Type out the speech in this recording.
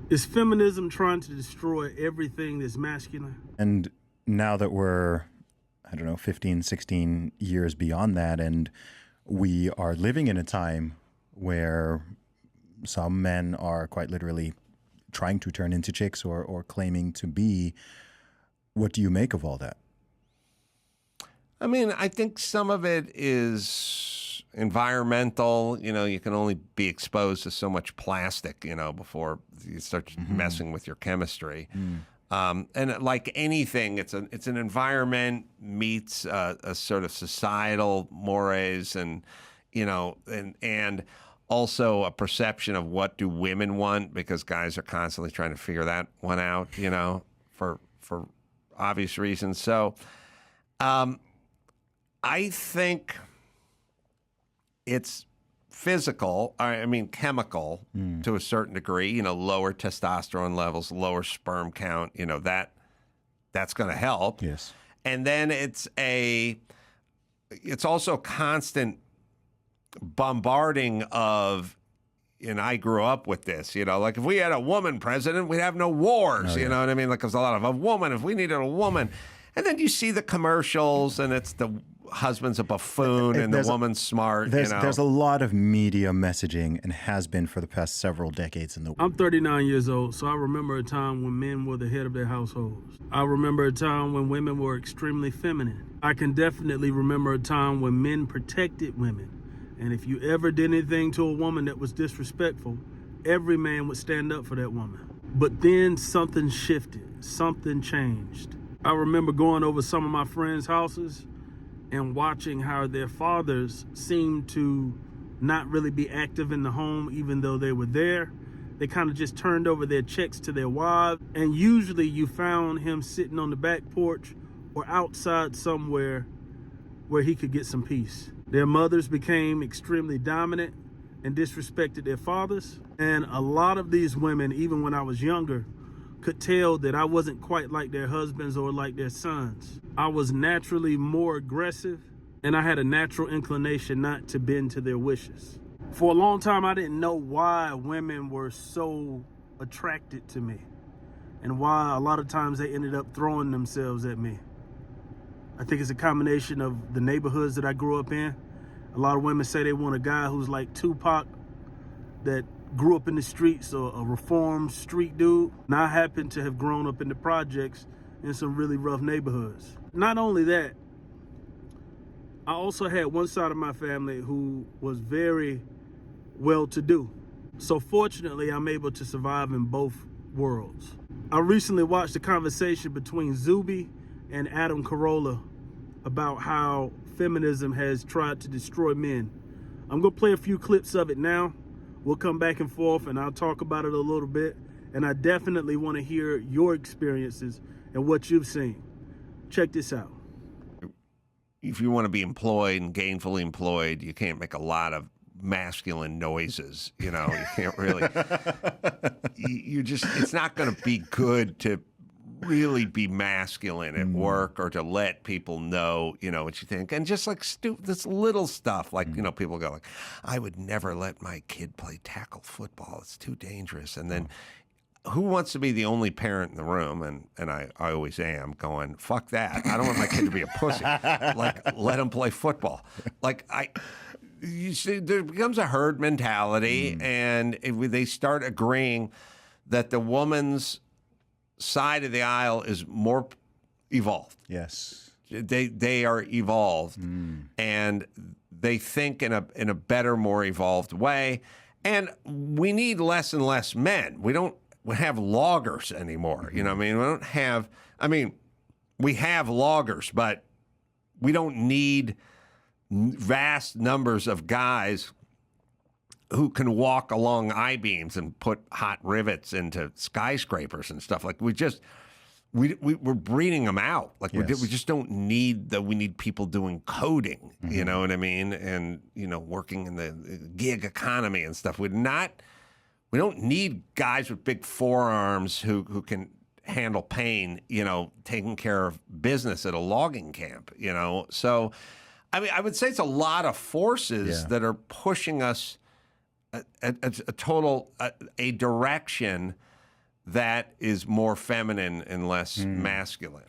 Is feminism trying to destroy everything that's masculine? And now that we're, I don't know, 15, 16 years beyond that, and we are living in a time where some men are quite literally trying to turn into chicks or claiming to be, what do you make of all that? I mean, I think some of it is environmental. You know, you can only be exposed to so much plastic, you know, before you start messing with your chemistry. And like anything, it's an environment meets a sort of societal mores, and you know, and also a perception of what do women want, because guys are constantly trying to figure that one out, you know, for obvious reasons. So, I think it's physical, I mean chemical to a certain degree, you know, lower testosterone levels, lower sperm count, you know, that's going to help. Yes. And then it's also constant bombarding of, and I grew up with this, you know, like if we had a woman president, we'd have no wars, you know what I mean? Like there's a lot of a woman, if we needed a woman. And then you see the commercials and it's the husband's a buffoon and the woman's smart. There's, you know? there's a lot of media messaging, and has been for the past several decades in the world. I'm 39 years old, so I remember a time when men were the head of their households. I remember a time when women were extremely feminine. I can definitely remember a time when men protected women. And if you ever did anything to a woman that was disrespectful, every man would stand up for that woman. But then something shifted, something changed. I remember going over some of my friends' houses and watching how their fathers seemed to not really be active in the home, even though they were there. They kind of just turned over their checks to their wives. And usually you found him sitting on the back porch or outside somewhere where he could get some peace. Their mothers became extremely dominant and disrespected their fathers. And a lot of these women, even when I was younger, could tell that I wasn't quite like their husbands or like their sons. I was naturally more aggressive, and I had a natural inclination not to bend to their wishes. For a long time, I didn't know why women were so attracted to me, and why a lot of times they ended up throwing themselves at me. I think it's a combination of the neighborhoods that I grew up in. A lot of women say they want a guy who's like Tupac, that grew up in the streets, or a reformed street dude. And I happen to have grown up in the projects in some really rough neighborhoods. Not only that, I also had one side of my family who was very well-to-do. So fortunately, I'm able to survive in both worlds. I recently watched a conversation between Zuby and Adam Carolla about how feminism has tried to destroy men. I'm gonna play a few clips of it now. We'll come back and forth and I'll talk about it a little bit. And I definitely want to hear your experiences and what you've seen. Check this out. If you want to be employed and gainfully employed, you can't make a lot of masculine noises. You know, you can't really, it's not going to be good to really be masculine at work or to let people know, you know, what you think. And just like this little stuff, like, you know, people go like, I would never let my kid play tackle football. It's too dangerous. And then who wants to be the only parent in the room? And I always am going, fuck that. I don't want my kid to be a pussy. Like, let him play football. Like, you see, there becomes a herd mentality, and they start agreeing that the woman's side of the aisle is more evolved. Yes. They are evolved, and they think in a better, more evolved way. And we need less and less men. We don't have loggers anymore. You know what I mean? We don't have, we have loggers, but we don't need vast numbers of guys who can walk along I-beams and put hot rivets into skyscrapers and stuff. Like we're breeding them out. Like we just don't need we need people doing coding, you know what I mean? And, you know, working in the gig economy and stuff. We don't need guys with big forearms who can handle pain, you know, taking care of business at a logging camp, you know? So, I would say it's a lot of forces that are pushing us a direction that is more feminine and less masculine.